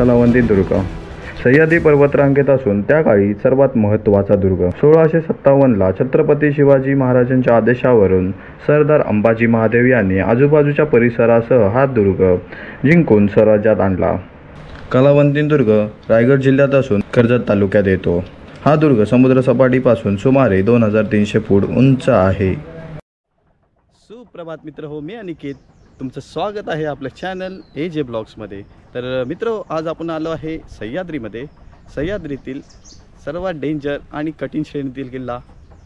कलावंती दुर्ग सह्याद्री पर्वतरांगेत असून त्या काळी सर्वात महत्त्वाचा दुर्ग. 1657ला छत्रपती शिवाजी महाराजांच्या आदेशावरून सरदार अंबाजी महादेव यांनी आजूबाजूच्या परिसरासह हा दुर्ग जिंकून स्वराज्यात आणला. कलावंती दुर्ग रायगड जिल्ह्यात असून कर्जत तालुक्यात येतो. हा दुर्ग समुद्रसपाटीपासून सुमारे 2300 फूट उंच आहे. सुप्रभात मित्र हो, मी अनिकेत, तुमचं स्वागत आहे आपल्या चॅनल AJ ब्लॉग्समध्ये. तर मित्र, आज आपण आलो आहे सह्याद्रीमध्ये. सह्याद्रीतील सर्वात डेंजर आणि कठीण श्रेणीतील किल्ला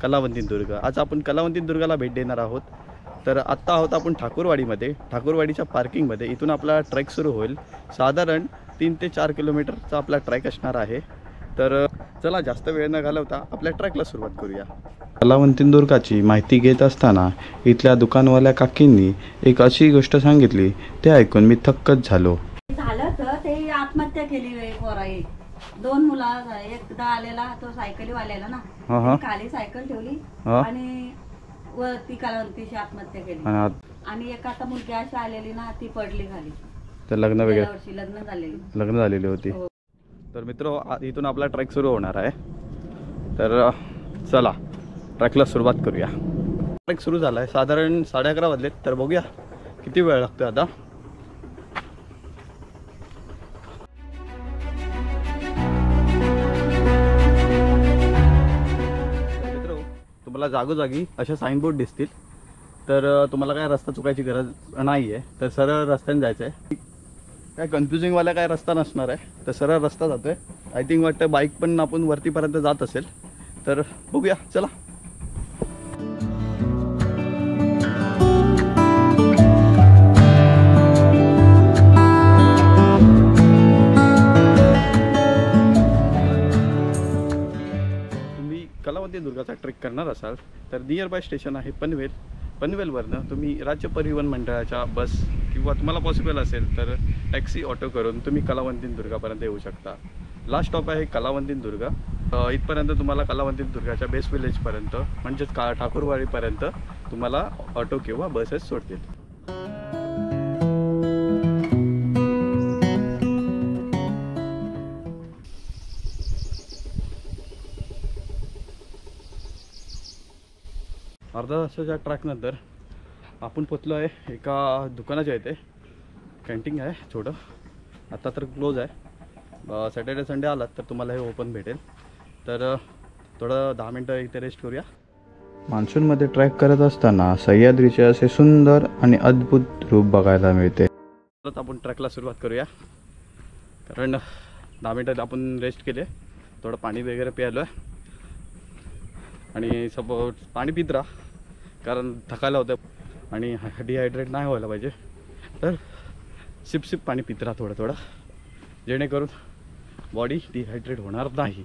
कलावंती दुर्ग. आज आपण कलावंती दुर्गाला भेट देणार आहोत. तर आत्ता आहोत आपण ठाकूरवाडीमध्ये. ठाकूरवाडीच्या पार्किंगमध्ये. इथून आपला ट्रेक सुरू होईल. साधारण 3 ते 4 किलोमीटरचा आपला ट्रेक असणार आहे. तर चला जास्त वेळ न घालवता आपल्या ट्रेकला सुरुवात करूया. कलावंती दुर्गाची माहिती घेत असताना इथल्या दुकानवाल्या काकींनी एक अशी गोष्ट सांगितली, ते ऐकून मी थक्कच झालो. झालं तर ते आत्महत्या केली पोराई. 2 मुलं, एकदा आलेला तो सायकलीवाल्याला ना, खाली सायकल ठेवली आणि वरती कलावंतीची आत्महत्या केली. आणि एक आता मुलगी अशी आलेली ना, ती पडली खाली. तर लग्न झालेली होती. तर मित्र, इथून आपला ट्रेक सुरू होणार आहे. तर चला ट्रेकला सुरुवात करूया. ट्रेक सुरू झाला आहे. साधारण 11:30 वाजलेत. तर बघूया किती वेळ लागतो आता. मित्र, तुम्हाला जागोजागी अशा साईनबोर्ड दिसतील. तर तुम्हाला काय रस्ता चुकायची गरज नाही आहे. तर सरळ रस्त्याने जायचं आहे. काय कन्फ्युजिंगवाला काय रस्ता नसणार आहे. तर सरळ रस्ता जातोय. आय थिंक वाटतं बाईक पण आपण वरतीपर्यंत जात असेल. तर बघूया, चला. तुम्ही कलावंती दुर्गाचा ट्रेक करणार असाल तर नियर बाय स्टेशन आहे पनवेल. पनवेलवरनं तुम्ही राज्य परिवहन मंडळाच्या बस किंवा तुम्हाला पॉसिबल असेल तर टॅक्सी ऑटो करून तुम्ही कलावंती दुर्गापर्यंत येऊ शकता. लास्ट स्टॉप आहे कलावंती दुर्ग. इथपर्यंत तुम्हाला कलावंती दुर्गाच्या बेस विलेजपर्यंत म्हणजेच ठाकूरवाडीपर्यंत तुम्हाला ऑटो किंवा बसेस सोडतील. अर्धा तासाच्या ट्रॅकनंतर आपण पोचलो आहे एका दुकानाच्या इथे. कॅन्टीन आहे छोटं. आता तर क्लोज आहे. सॅटर्डे संडे आलात तर तुम्हाला हे ओपन भेटेल. तर थोडं 10 मिनटं इथे रेस्ट करूया. मान्सूनमध्ये ट्रॅक करत असताना सह्याद्रीचे असे सुंदर आणि अद्भुत रूप बघायला मिळते. परत आपण ट्रॅकला सुरुवात करूया. कारण 10 मिनटं आपण रेस्ट केले. थोडं पाणी वगैरे प्यायलो आहे. आणि पाणी पित राहा, कारण थकायला होतं आणि डिहायड्रेट नाही व्हायला पाहिजे. तर सिप पाणी पित राहा थोडं थोडं, जेणेकरून बॉडी डिहायड्रेट होणार नाही.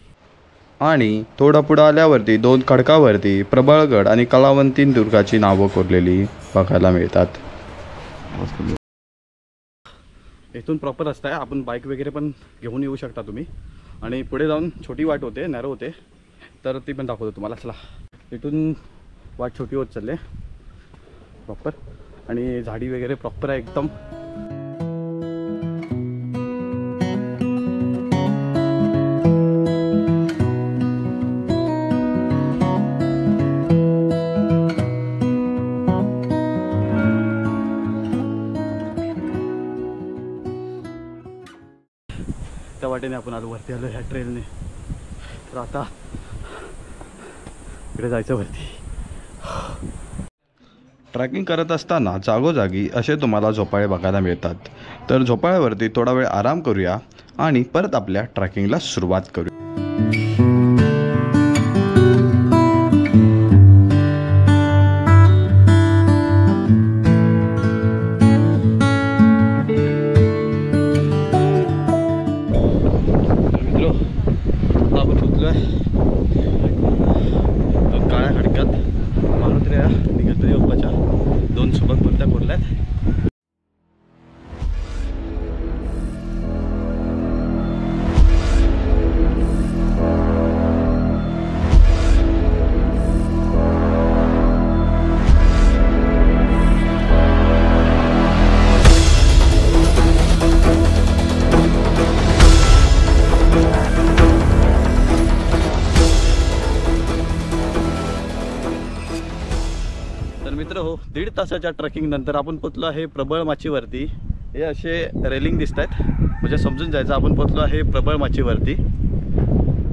आणि थोडं पुढं आल्यावरती 2 खडकावरती प्रबळगड आणि कलावंती दुर्गाची नावं कोरलेली बघायला मिळतात. इथून प्रॉपर रस्ता आहे. आपण बाईक वगैरे पण घेऊन येऊ शकता तुम्ही. आणि पुढे जाऊन छोटी वाट होते, नॅरो होते, तर ती पण दाखवतो तुम्हाला. चला, इथून वाट छोटी होत चालले प्रॉपर. आणि झाडी वगैरे प्रॉपर आहे एकदम. त्या वाटेने आपण आज वरती आलो ह्या ट्रेनने. तर आता इकडे जायचं वरती. ट्रॅकिंग करत असताना जागोजागी असे तुम्हाला झोपाळे बघायला मिळतात. तर झोपाळ्यावरती थोडा वेळ आराम करूया आणि परत आपल्या ट्रॅकिंगला सुरुवात करूया. आपण पोचलो आहे 2 काळ्या खडकात. मारुत्र्या गणपती बाप्पाच्या 2 सुबक मूर्त्या कोरल्यात. मित्र हो, 1.5 तासाच्या ट्रेकिंग नंतर आपण पोचलो आहे प्रबळ माचीवरती. हे असे रेलिंग दिसत आहेत, म्हणजे समजून जायचं आपण पोचलो आहे प्रबळ माचीवरती.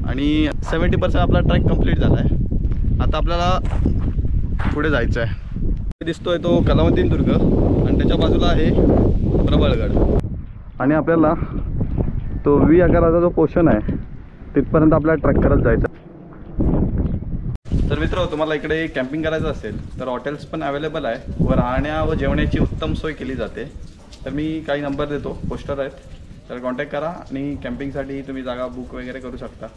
आणि 70% आपला ट्रॅक कंप्लीट झाला आहे. आता आपल्याला पुढे जायचं आहे. दिसतोय तो कलावतीन दुर्ग आणि त्याच्या बाजूला आहे प्रबळगड. आणि आपल्याला तो V आकाराचा जो पोर्शन आहे तिथपर्यंत आपल्याला ट्रॅक करत जायचं. तर मित्र, तुम्हाला इकडे कॅम्पिंग करायचं असेल तर हॉटेल्स पण अवेलेबल आहे व राहण्या व जेवणाची उत्तम सोय केली जाते. तर मी काही नंबर देतो, पोस्टर आहेत, तर कॉन्टॅक्ट करा आणि कॅम्पिंगसाठी तुम्ही जागा बुक वगैरे करू शकता.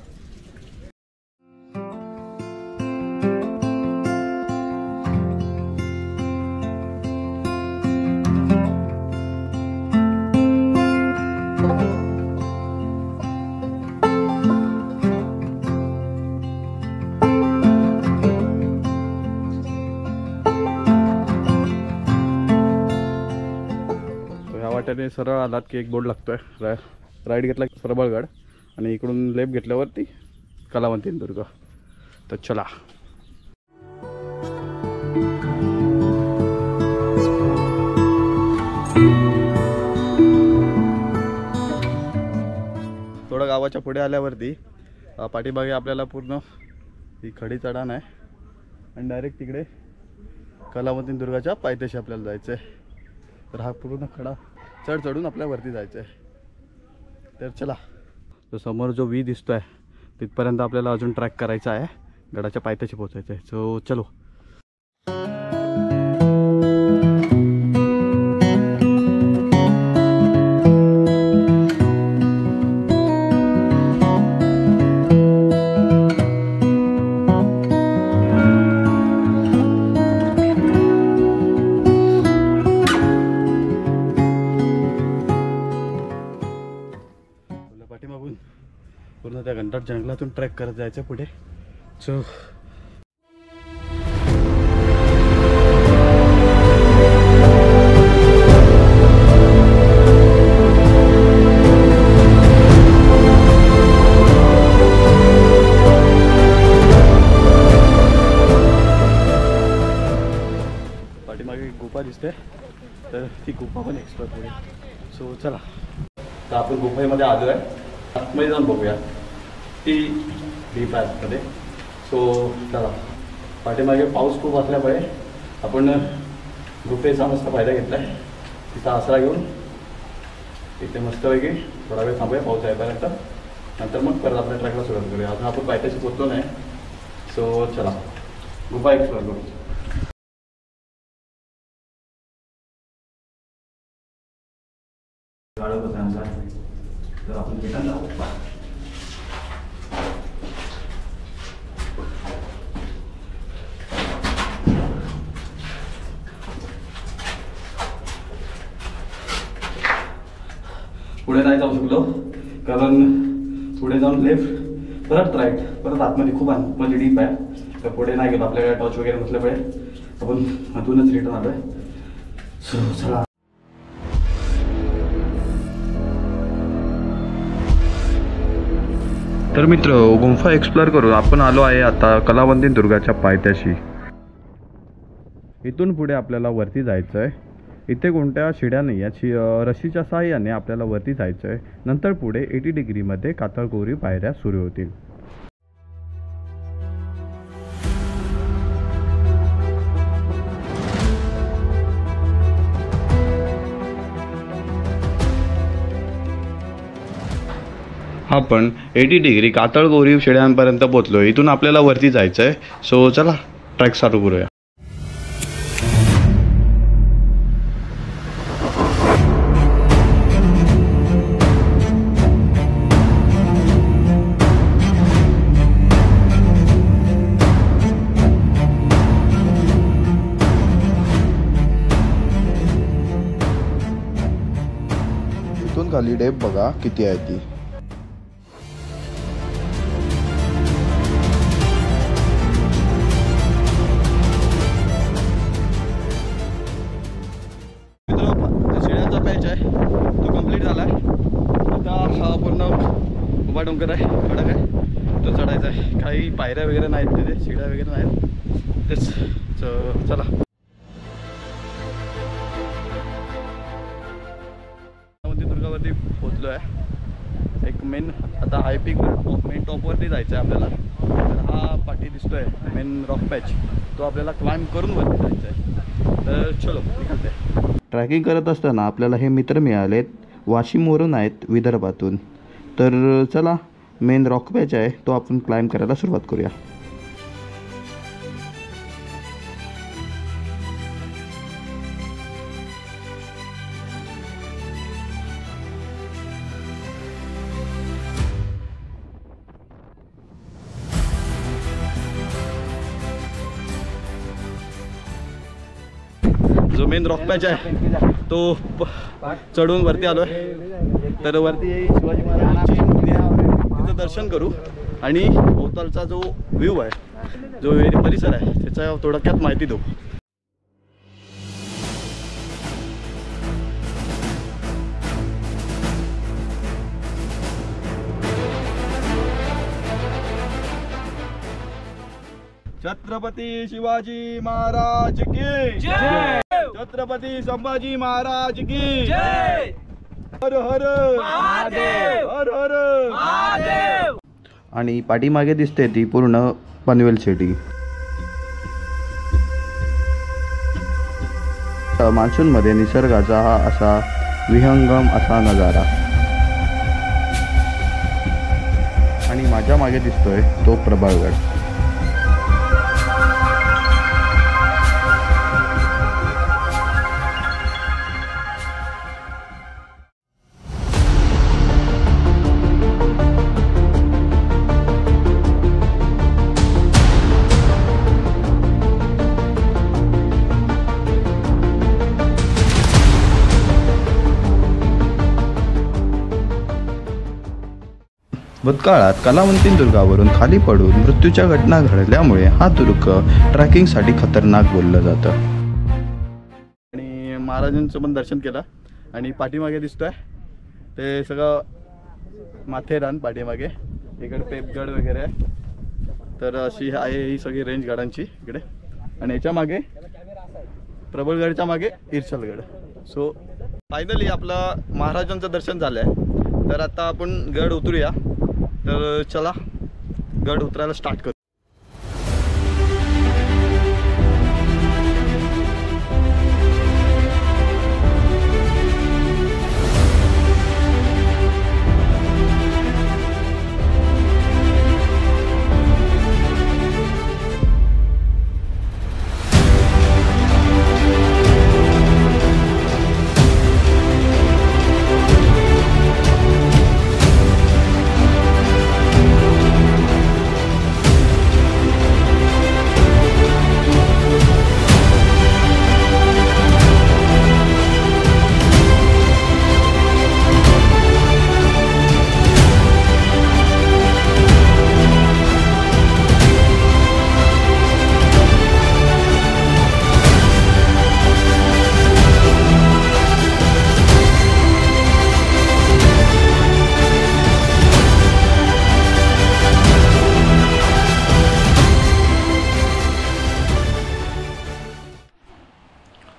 वाट्याने सरळ आलात की एक बोर्ड लागतोय, राईट घेतला की प्रबळगड आणि इकडून लेफ्ट घेतल्यावरती कलावतीन दुर्ग. तर चला. थोडं गावाच्या पुढे आल्यावरती पाठीमागे आपल्याला पूर्ण ही खडी चढाण आहे आणि डायरेक्ट तिकडे कलावतीन दुर्गाच्या पायथ्याशी आपल्याला जायचं आहे. तर हा पूर्ण खडा चढून आपल्या वरती जायचं आहे. तर चला. तो समोर जो V दिसतोय तिथपर्यंत आपल्याला अजून ट्रॅक करायचा आहे, गडाच्या पायथ्याशी पोहोचायचं आहे. सो चलो. पाठीमागून पूर्ण त्या घनदाट जंगलातून ट्रॅक करत जायचं पुढे. सो पाठीमागे एक गुफा दिसते, तर ती गुफा पण एक्सप्लोर करूया. सो चला. तर आपण गुफेमध्ये आलो आहे, आतमध्ये जाऊन बघूया ती डीप आहे आतमध्ये. सो चला. पाठीमागे पाऊस खूप असल्यामुळे आपण गुफेचा मस्त फायदा घेतला आहे. तिथं आसरा घेऊन तिथे मस्तपैकी थोडा वेळ थांबूया पाऊस यायपर्यंत, नंतर मग परत आपल्या ट्रॅकला सुरुवात करूया. अजून आपण पायथ्याशी पोचलो नाही. सो चला गुफा एक्सप्लोर करू. तर आपण भेटायला जाऊ. पुढे नाही जाऊ शकलो कारण पुढे जाऊन लेफ्ट परत राईट परत आतमध्ये खूप आतमध्ये डीप आहे. तर पुढे नाही गेलो, आपल्याकडे टॉर्च वगैरे नसल्यामुळे आपण मधूनच रिटर्न आलो आहे. सो चला. तर मित्र, गुंफा एक्सप्लोर करून आपण आलो आहे आता कलावतीन दुर्गाच्या पायथ्याशी. इथून पुढे आपल्याला वरती जायचं आहे. इथे कोणत्या शिड्या नाही आहेत, रशीच्या साहाय्याने आपल्याला वरती जायचं आहे. नंतर पुढे 80 डिग्रीमध्ये कातळकोरी पायऱ्या सुरू होतील. आपण 80 डिग्री कातळकोरी शिड्यांपर्यंत पोहोचलो. इथून आपल्याला वरती जायचं आहे. सो चला ट्रॅक चालू करूया. इथून खाली डेप बघा किती आहे ती. शिड्यांचा पॅच आहे तो कंप्लीट झाला आहे. आता हा पूर्ण उभा डोंगर आहे, खडक आहे, तो चढायचा आहे. काही पायऱ्या वगैरे नाहीत तिथे, शिड्या वगैरे नाहीत. तेच चला. मेन आता हाय पीक मेन टॉपवरती जायचं आहे आपल्याला. तर हा पाठी दिसतोय मेन रॉक पॅच, तो आपल्याला क्लाइंब करून वरती जायचं आहे. तर चलो निघालते. ट्रॅकिंग करत असताना आपल्याला हे मित्र मिळालेत, वाशिमवरून आहेत, विदर्भातून. तर चला, मेन रॉक पॅच आहे तो आपण क्लाइंब करायला सुरुवात करूया. जो मेन रॉक पॅच आहे तो चढून वरती आलो आहे. तर वरती शिवाजी महाराजांची मूर्ती आहे, तिचं दर्शन करू आणि भोवतालचा जो व्ह्यू आहे, जो परिसर आहे, त्याच्या थोडक्यात माहिती देऊ. छत्रपती शिवाजी महाराज की जय. छत्रपती संभाजी महाराज की जय. हर हर महादेव. हर हर महादेव. आणि पाठीमागे दिसते ती पूर्ण पनवेल सिटी. मान्सूनमध्ये निसर्गाचा हा असा विहंगम असा नजारा. आणि माझ्या मागे दिसतोय तो प्रबळगड. भूतकाळात कलावंतीन दुर्गावरून खाली पडून मृत्यूच्या घटना घडल्यामुळे हा दुर्ग ट्रॅकिंगसाठी खतरनाक बोललं जातं. आणि महाराजांचं पण दर्शन केलं. आणि पाठीमागे दिसतोय ते सगळं माथेरान, पाठीमागे इकडे पेपगड वगैरे आहे. तर अशी आहे ही सगळी रेंज गडांची इकडे. आणि याच्या मागे प्रबळगडच्या मागे इरछलगड. सो फायनली आपलं महाराजांचं दर्शन झालं आहे. तर आता आपण गड उतरूया. तर चला गड उतरायला स्टार्ट करू.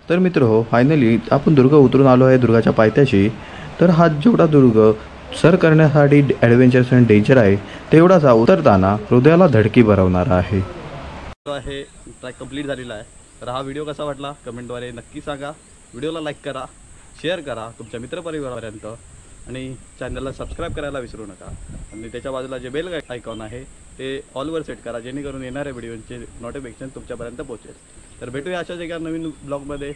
तर मित्र हो, फायनली आपण दुर्ग उतरून आलो आहे दुर्गाच्या पायथ्याशी. तर हा जेवढा दुर्ग सर करण्यासाठी ॲडव्हेंचर्स अँड डेंजर आहे, तेवढाच हा उतरताना हृदयाला धडकी भरवणारा आहे. ट्रॅक कंप्लीट झालेला आहे. तर हा व्हिडिओ कसा वाटला कमेंटद्वारे नक्की सांगा. व्हिडिओला लाईक करा, शेअर करा तुमच्या मित्रपरिवारापर्यंत आणि चॅनलला सबस्क्राईब करायला विसरू नका. आणि त्याच्या बाजूला जे बेल आयकॉन आहे ते ऑलवर सेट करा, जेणेकरून येणाऱ्या व्हिडिओचे नोटिफिकेशन तुमच्यापर्यंत पोहोचेल. तर भेटूया अशाच एका नवीन ब्लॉगमध्ये.